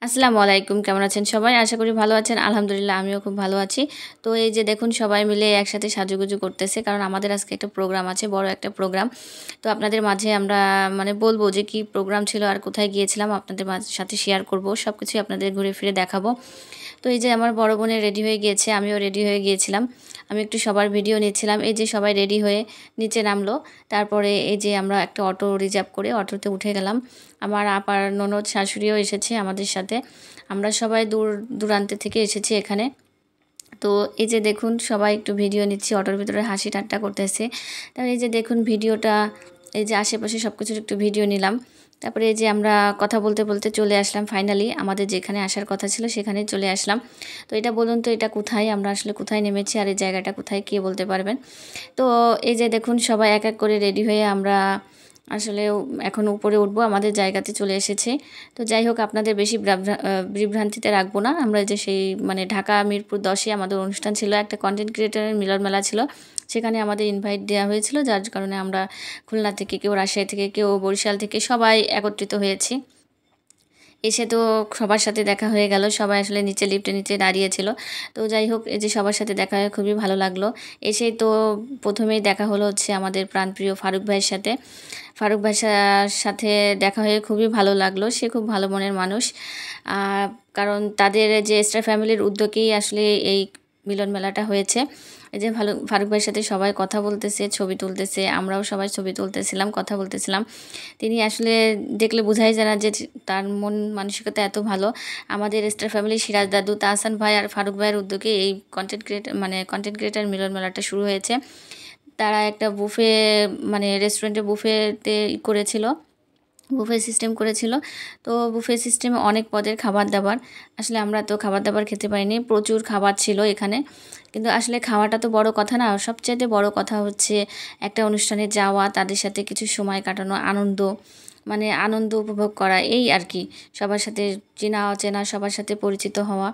আসসালামু আলাইকুম। কেমন আছেন সবাই? আশা করি ভালো আছেন। আলহামদুলিল্লাহ আমিও খুব ভালো আছি। তো এই যে দেখুন সবাই মিলে একসাথে সাজুগুজু করতেছে। কারণ আমাদের আজকে একটা প্রোগ্রাম আছে, বড় একটা প্রোগ্রাম। তো আপনাদের মাঝে আমরা বলব যে কি প্রোগ্রাম ছিল আর কোথায় গিয়েছিলাম আপনাদের সাথে শেয়ার করব। সবকিছুই আপনাদের ঘুরে ফিরে দেখাবো। তো এই যে আমার বড় বোনের রেডি হয়ে গিয়েছে, আমিও রেডি হয়ে গিয়েছিলাম। আমি একটু সবার ভিডিও নিচ্ছিলাম। এই যে সবাই রেডি হয়ে নিচে নামলো। তারপরে এই যে আমরা একটা অটো রিজার্ভ করে অটোতে উঠে গেলাম। আমার আপার ননদ শাশুড়িও এসেছে আমাদের সাথে। আমরা সবাই দূর দূরান্ত থেকে এসেছি এখানে। তো এই যে দেখুন সবাই একটু ভিডিও নিচ্ছি, অটোর ভিতরে হাসি ঠাট্টা করতেছে। তারপরে এই যে দেখুন ভিডিওটা, এই যে আশেপাশে সব কিছুর একটু ভিডিও নিলাম। তারপরে এই যে আমরা কথা বলতে বলতে চলে আসলাম, ফাইনালি আমাদের যেখানে আসার কথা ছিল সেখানেই চলে আসলাম। তো এটা বলুন তো এটা কোথায়, আমরা আসলে কোথায় নেমেছি আর এই জায়গাটা কোথায়, কে বলতে পারবেন? তো এই যে দেখুন সবাই এক এক করে রেডি হয়ে আমরা আসলে এখন উপরে উঠবো, আমাদের জায়গাতে চলে এসেছে। তো যাই হোক আপনাদের বেশি বিভ্রান্তিতে রাখবো না। আমরা যে সেই ঢাকা মিরপুর 10-এ আমাদের অনুষ্ঠান ছিল, একটা কন্টেন্ট ক্রিয়েটারের মিলন মেলা ছিল। সেখানে আমাদের ইনভাইট দেওয়া হয়েছিল, যার কারণে আমরা খুলনা থেকে, কেউ রাজশাহী থেকে, কেউ বরিশাল থেকে সবাই একত্রিত হয়েছি। এসে তো সবার সাথে দেখা হয়ে গেল। সবাই আসলে নিচে লিফটের নিচে দাঁড়িয়েছিল। তো যাই হোক এই যে সবার সাথে দেখা হয়ে খুবই ভালো লাগলো। এসেই তো ১মেই দেখা হলো হচ্ছে আমাদের প্রাণপ্রিয় ফারুক ভাইয়ের সাথে। ফারুক ভাইয়ার সাথে দেখা হয়ে খুবই ভালো লাগলো। সে খুব ভালো মনের মানুষ। আ কারণ তাদের যে স্টার ফ্যামিলির উদ্যোগেই আসলে এই মিলন মেলাটা হয়েছে। এই যে ফারুক ভাইয়ের সাথে সবাই কথা বলতেছে, ছবি তুলতেছে। আমরাও সবাই ছবি তুলতেছিলাম, কথা বলতেছিলাম। তিনি আসলে দেখলে বোঝাই যায় না যে তার মন মানসিকতা এত ভালো। আমাদের স্টার ফ্যামিলির সিরাজ দাদু, তাহসান ভাই আর ফারুক ভাইয়ের উদ্যোগে এই কনটেন্ট ক্রিয়েটর মিলন মেলাটা শুরু হয়েছে। তারা একটা বুফে রেস্টুরেন্টে বুফেতে করেছিল। বুফে সিস্টেম করেছিল। তো বুফে সিস্টেমে অনেক পদের খাবার-দাবার। আসলে আমরা তো খাবার-দাবার খেতে পারিনি। প্রচুর খাবার ছিল এখানে। কিন্তু আসলে খাওয়াটা তো বড় কথা না। সবচাইতে বড় কথা হচ্ছে একটা অনুষ্ঠানে যাওয়া, তাদের সাথে কিছু সময় কাটানো, আনন্দ উপভোগ করা এই আরকি। সবার সাথে চেনা অচেনা সবার সাথে পরিচিত হওয়া।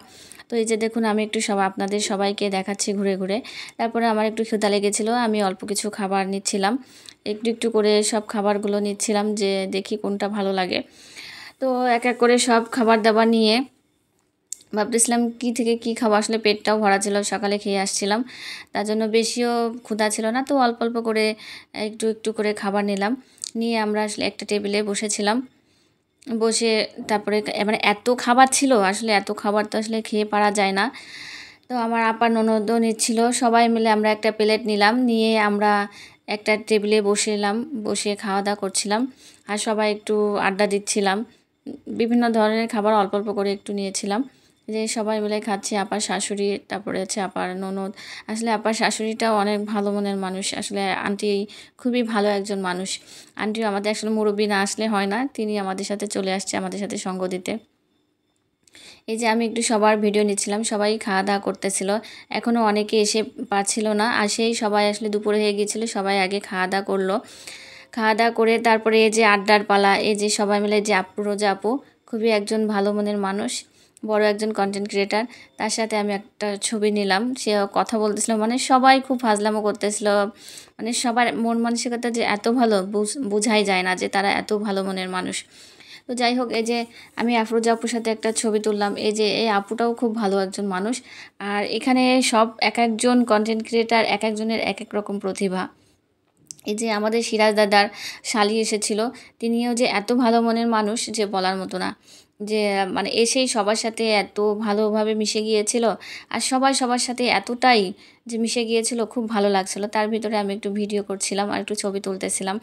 তো এই যে দেখুন আমি একটু আপনাদের সবাইকে দেখাচ্ছি ঘুরে, ঘুরে। তারপরে আমার একটু ক্ষুধা লেগেছিল। আমি অল্প কিছু খাবার নিচ্ছিলাম। একটু, একটু করে সব খাবারগুলো নিচ্ছিলাম যে দেখি কোনটা ভালো লাগে। তো এক, এক করে সব খাবার-দাবার নিয়ে ভাবতেছিলাম কী থেকে কী খাবো, আসলে পেটটাও ভরা ছিল, সকালে খেয়ে আসছিলাম। তার জন্য বেশিও ক্ষুধা ছিল না। তো অল্প, অল্প করে একটু, একটু করে খাবার নিলাম। নিয়ে আমরা আসলে একটা টেবিলে বসেছিলাম। বসে তারপরে এত খাবার ছিল, আসলে এত খাবার তো আসলে খেয়ে পারা যায় না। তো আমার আপার ননদও নিচ্ছিল। সবাই মিলে আমরা একটা প্লেট নিলাম। নিয়ে আমরা একটা টেবিলে বসলাম। বসে খাওয়া-দাওয়া করছিলাম। আর সবাই একটু আড্ডা দিচ্ছিলাম। বিভিন্ন ধরনের খাবার অল্প, অল্প করে একটু নিয়েছিলাম। যে সবাই মিলে খাচ্ছি, আপার শাশুড়ি, তারপরে হচ্ছে আপার ননদ। আসলে আপার শাশুড়িটাও অনেক ভালো মনের মানুষ। আসলে আন্টি খুবই ভালো একজন মানুষ। আন্টিও আমাদের আসলে মুরুব্বি না আসলে হয় না। তিনি আমাদের সাথে চলে আসছে আমাদের সাথে সঙ্গ দিতে। এই যে আমি একটু সবার ভিডিও নিচ্ছিলাম। সবাই খাওয়া-দাওয়া করতেছিল। এখনও অনেকে এসে পারছিল না। আর সেই সবাই আসলে দুপুরে হয়ে গিয়েছিল। সবাই আগে খাওয়া-দাওয়া করলো। খাওয়া-দাওয়া করে তারপরে এই যে আড্ডার পালা, এই যে সবাই মিলে যে রোজা আপু, খুবই একজন ভালো মনের মানুষ। বড় একজন কনটেন্ট ক্রিয়েটর। তার সাথে আমি একটা ছবি নিলাম। সেও কথা বলতেছিল। সবাই খুব ফাজলামো করতেছিল। সবার মন মানসিকতা যে এত ভালো বুঝাই যায় না যে তারা এত ভালো মনের মানুষ। তো যাই হোক এই যে আমি আফরোজা আপুর সাথে একটা ছবি তুললাম। এই যে এই আপুটাও খুব ভালো একজন মানুষ। আর এখানে সব এক একজন কনটেন্ট ক্রিয়েটর এক একজনের এক এক রকম প্রতিভা। এই যে আমাদের সিরাজ দাদার শালি এসেছিল, তিনিও যে এত ভালো মনের মানুষ যে বলার মতো না। যে এসেই সবার সাথে এত ভালোভাবে মিশে গিয়েছিল। আর সবাই সবার সাথে এতটাই যে মিশে গিয়েছিল, খুব ভালো লাগছিল। তার ভিতরে আমি একটু ভিডিও করছিলাম আর একটু ছবি তুলতেছিলাম।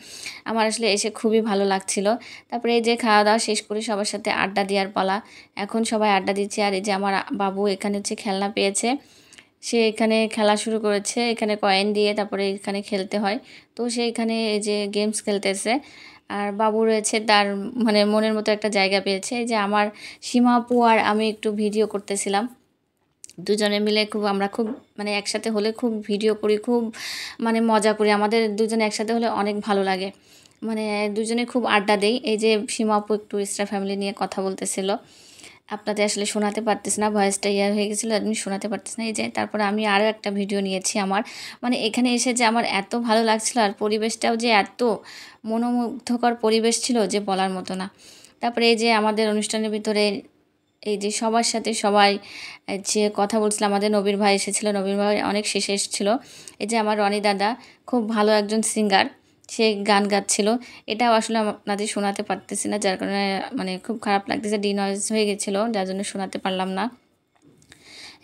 আমার আসলে এসে খুবই ভালো লাগছিল। তারপরে এই যে খাওয়া-দাওয়া শেষ করে সবার সাথে আড্ডা দেওয়ার পালা। এখন সবাই আড্ডা দিচ্ছে। আর এই যে আমার বাবু এখানে হচ্ছে খেলনা পেয়েছে। সে এখানে খেলা শুরু করেছে। এখানে কয়েন দিয়ে তারপরে এখানে খেলতে হয়। তো সে এখানে এই যে গেমস খেলতেছে। আর বাবু রয়েছে, তার মনের মতো একটা জায়গা পেয়েছে। এই যে আমার সীমা আপু আর আমি একটু ভিডিও করতেছিলাম। দুজনে মিলে আমরা খুব একসাথে হলে খুব ভিডিও করি, খুব মজা করি। আমাদের দুজনে একসাথে হলে অনেক ভালো লাগে। দুজনে খুব আড্ডা দেই। এই যে সীমা আপু একটু স্টার ফ্যামিলি নিয়ে কথা বলতেছিল। আপনাদের আসলে শোনাতে পারতেছি না, ভয়েসটা হয়ে গেছিলো, আমি শোনাতে পারতেছি না। এই যে তারপরে আমি আরও একটা ভিডিও নিয়েছি আমার। এখানে এসে যে আমার এত ভালো লাগছিল, আর পরিবেশটাও যে এত মনোমুগ্ধকর পরিবেশ ছিল যে বলার মতো না। তারপরে এই যে আমাদের অনুষ্ঠানের ভিতরে এই যে সবার সাথে সবাই যে কথা বলছিল, আমাদের নবীর ভাই এসেছিল, নবীর ভাই অনেক শেষে এসেছিল। এই যে আমার রনি দাদা খুব ভালো একজন সিঙ্গার, সে গান গাচ্ছিল। এটাও আসলে আপনাদের শোনাতে পারতেছি না, যার কারণে মানে খুব খারাপ লাগতেছে, ডিনয়েজ হয়ে গেছিলো, যার জন্য শোনাতে পারলাম না।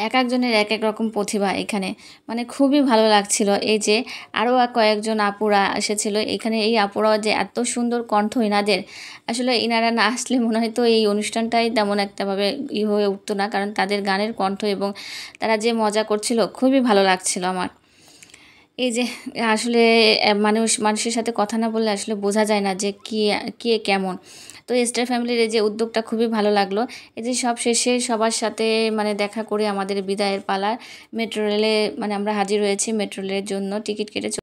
এক একজনের এক এক রকম প্রতিভা এখানে, মানে খুবই ভালো লাগছিল। এই যে আরও কয়েকজন আপুরা এসেছিল এখানে, এই আপুরাও যে এত সুন্দর কণ্ঠ এনাদের, আসলে এনারা না আসলে মনে হয় তো এই অনুষ্ঠানটাই তেমন একটাভাবে হয়ে উঠতো না, কারণ তাদের গানের কণ্ঠ এবং তারা যে মজা করছিল খুবই ভালো লাগছিল আমার। এই যে আসলে মানুষের সাথে কথা না বললে আসলে বোঝা যায় না যে কে কেমন। তো স্টার ফ্যামিলির এই যে উদ্যোগটা খুবই ভালো লাগলো। এই যে সব শেষে সবার সাথে মানে দেখা করে আমাদের বিদায়ের পালা, মেট্রো রেলে মানে আমরা হাজির হয়েছি, মেট্রো রেলের জন্য টিকিট কেটে